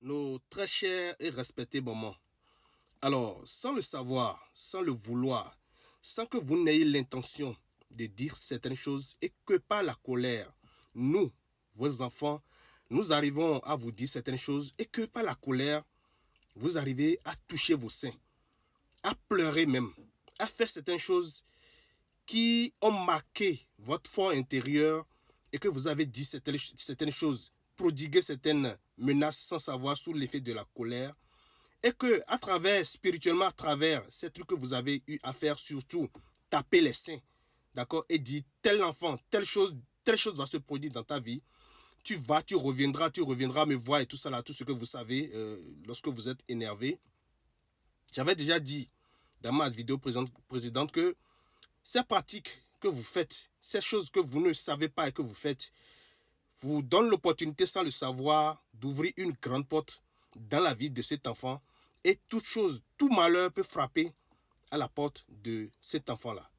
Nos très chers et respectés moments. Alors, sans le savoir, sans le vouloir, sans que vous n'ayez l'intention de dire certaines choses et que par la colère, nous, vos enfants, nous arrivons à vous dire certaines choses et que par la colère, vous arrivez à toucher vos seins, à pleurer même, à faire certaines choses qui ont marqué votre fort intérieur et que vous avez dit certaines choses, prodigué certaines menaces sans savoir sous l'effet de la colère, et que à travers, spirituellement, à travers ces trucs que vous avez eu à faire, surtout taper les seins, d'accord, et dire tel enfant, telle chose va se produire dans ta vie, tu reviendras me voir et tout ça là, tout ce que vous savez lorsque vous êtes énervé. J'avais déjà dit dans ma vidéo précédente que ces pratiques que vous faites, ces choses que vous ne savez pas et que vous faites, vous donnent l'opportunité sans le savoir d'ouvrir une grande porte dans la vie de cet enfant et toute chose, tout malheur peut frapper à la porte de cet enfant-là.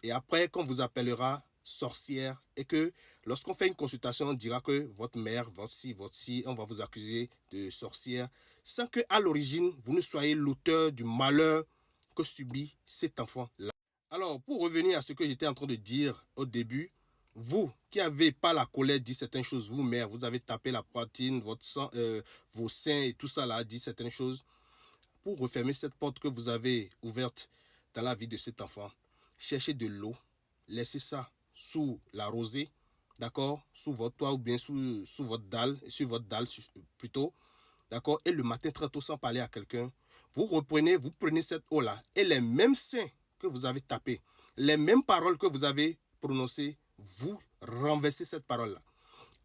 Et après, qu'on vous appellera sorcière et que lorsqu'on fait une consultation, on dira que votre mère, votre ci, on va vous accuser de sorcière sans que à l'origine, vous ne soyez l'auteur du malheur que subit cet enfant-là. Alors, pour revenir à ce que j'étais en train de dire au début, vous qui avez pas la colère dit certaines choses, vous mère, vous avez tapé la poitrine, votre sang, vos seins et tout ça là dit certaines choses. Pour refermer cette porte que vous avez ouverte dans la vie de cet enfant, cherchez de l'eau, laissez ça sous la rosée, d'accord, sous votre toit ou bien sous votre dalle, sur votre dalle plutôt, d'accord, et le matin très tôt sans parler à quelqu'un, vous prenez cette eau là et les mêmes seins que vous avez tapés, les mêmes paroles que vous avez prononcées, vous renversez cette parole là.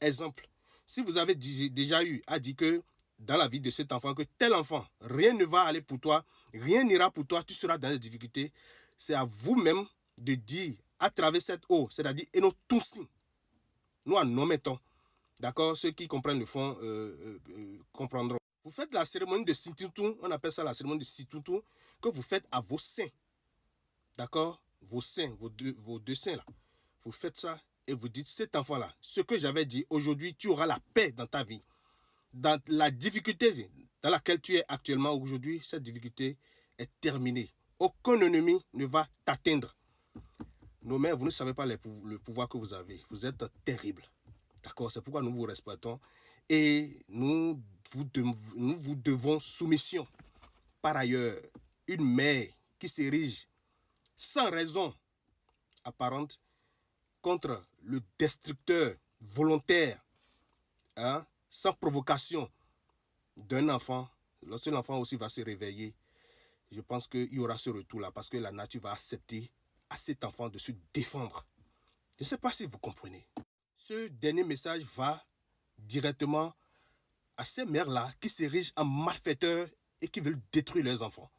Exemple, si vous avez déjà eu à dire que dans la vie de cet enfant, que tel enfant, rien ne va aller pour toi, rien n'ira pour toi, tu seras dans des difficultés, c'est à vous-même de dire à travers cette eau, c'est-à-dire, et nous tous, nous en mettons, d'accord, ceux qui comprennent le fond comprendront. Vous faites la cérémonie de Situtu, on appelle ça la cérémonie de Situtu, que vous faites à vos seins, d'accord, vos seins, vos deux seins là, vous faites ça et vous dites, cet enfant-là, ce que j'avais dit, aujourd'hui, tu auras la paix dans ta vie. Dans la difficulté dans laquelle tu es actuellement aujourd'hui, cette difficulté est terminée. Aucun ennemi ne va t'atteindre. Nos mères, vous ne savez pas le pouvoir que vous avez. Vous êtes terrible. D'accord? C'est pourquoi nous vous respectons et nous vous devons soumission. Par ailleurs, une mère qui s'érige sans raison apparente contre le destructeur volontaire, hein, sans provocation d'un enfant, lorsque l'enfant aussi va se réveiller, je pense qu'il y aura ce retour-là parce que la nature va accepter à cet enfant de se défendre. Je ne sais pas si vous comprenez. Ce dernier message va directement à ces mères-là qui s'érigent en malfaiteurs et qui veulent détruire leurs enfants.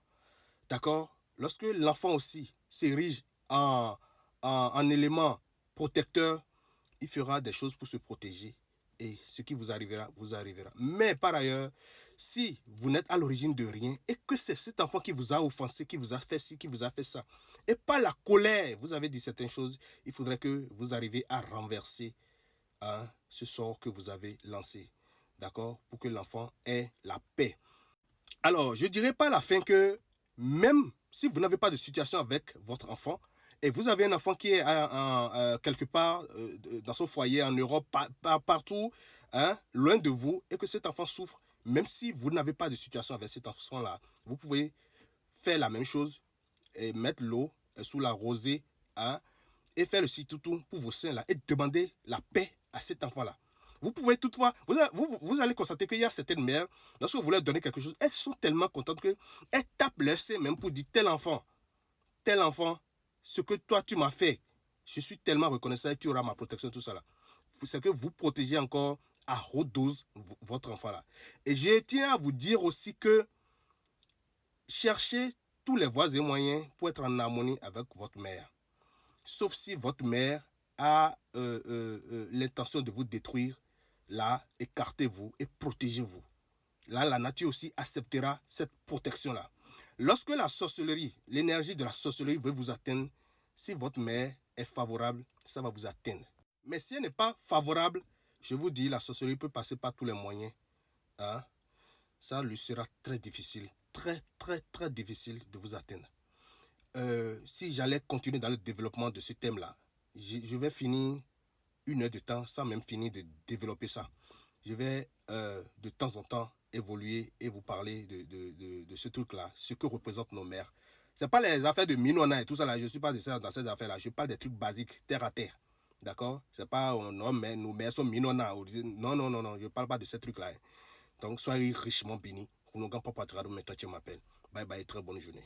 D'accord? Lorsque l'enfant aussi s'érige en élément protecteur, il fera des choses pour se protéger. Et ce qui vous arrivera, vous arrivera. Mais par ailleurs, si vous n'êtes à l'origine de rien et que c'est cet enfant qui vous a offensé, qui vous a fait ci, qui vous a fait ça, et par la colère, vous avez dit certaines choses, il faudrait que vous arriviez à renverser ce sort que vous avez lancé. D'accord? Pour que l'enfant ait la paix. Alors, je ne dirais pas à la fin que même si vous n'avez pas de situation avec votre enfant, et vous avez un enfant qui est quelque part dans son foyer en Europe, partout, hein, loin de vous, et que cet enfant souffre, même si vous n'avez pas de situation avec cet enfant-là, vous pouvez faire la même chose et mettre l'eau sous la rosée, hein, et faire le situtu pour vos seins là, et demander la paix à cet enfant-là. Vous pouvez toutefois, vous allez constater qu'il y a certaines mères, lorsque vous leur donnez quelque chose, elles sont tellement contentes qu'elles tapent leur sein même pour dire tel enfant, ce que toi tu m'as fait, je suis tellement reconnaissant et tu auras ma protection, tout ça là. C'est que vous protégez encore à haute dose votre enfant là. Et je tiens à vous dire aussi que cherchez tous les voies et moyens pour être en harmonie avec votre mère. Sauf si votre mère a l'intention de vous détruire, là, écartez-vous et protégez-vous. Là, la nature aussi acceptera cette protection-là. Lorsque la sorcellerie, l'énergie de la sorcellerie veut vous atteindre, si votre mère est favorable, ça va vous atteindre. Mais si elle n'est pas favorable, je vous dis, la sorcellerie peut passer par tous les moyens. Hein? ça lui sera très difficile, très difficile de vous atteindre. Si j'allais continuer dans le développement de ce thème-là, je vais finir 1 heure de temps sans même finir de développer ça. Je vais de temps en temps évoluer et vous parler de ce truc-là, ce que représentent nos mères. Ce n'est pas les affaires de Minona et tout ça là, je ne suis pas dans ces affaires-là, je parle des trucs basiques, terre à terre. D'accord? C'est pas non, mais nos mères sont Minona. Non, non, non, non, je ne parle pas de ces trucs-là. Donc soyez richement bénis. Bye bye, très bonne journée.